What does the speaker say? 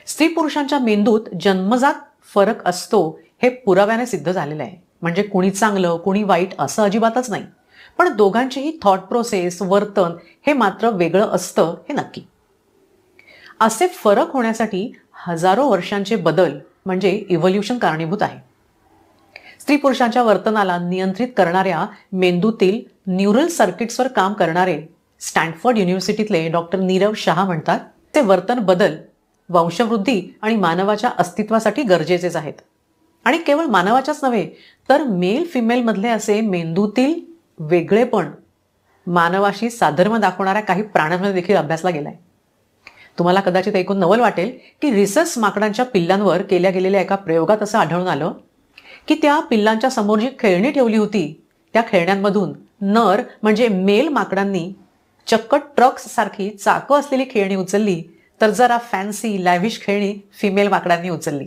स्त्री पुरुषांच्या मेंदूत जन्मजात फरक असतो हे पुराव्याने सिद्ध झालेलं आहे. म्हणजे कुणी चांगलं कुणी वाईट असं अजिबातच नाही. पण दोघांचीही थॉट प्रोसेस, वर्तन हे मात्र वेगळं असतं हे नक्की. असे फरक होण्यासाठी हजारो वर्षांचे बदल म्हणजे इव्होल्यूशन कारणीभूत आहे. स्त्री पुरुषांच्या वर्तनाला नियंत्रित करणाऱ्या मेंदूतील न्यूरल सर्किट्सवर काम करणारे स्टॅनफोर्ड युनिव्हर्सिटीतले डॉक्टर नीरव शहा म्हणतात, ते वर्तन बदल वंशवृद्धी आणि मानवाच्या अस्तित्वासाठी गरजेचेच आहेत. आणि केवळ मानवाच्याच नव्हे तर मेल फिमेल मधले असे मेंदूतील वेगळेपण मानवाशी साधर्म्य दाखवणाऱ्या काही प्राण्यांमध्ये देखील अभ्यासला गेलाय. तुम्हाला कदाचित ऐकून नवल वाटेल की रिसस माकडांच्या पिल्लांवर केल्या गेलेल्या एका प्रयोगात असं आढळून आलं की त्या पिल्लांच्या समोर जी खेळणी ठेवली होती त्या खेळण्यांमधून नर म्हणजे मेल माकडांनी चक्क ट्रक्स सारखी चाकं असलेली खेळणी उचलली, तर जरा फॅन्सी लॅव्हिश खेळणी फिमेल माकडांनी उचलली.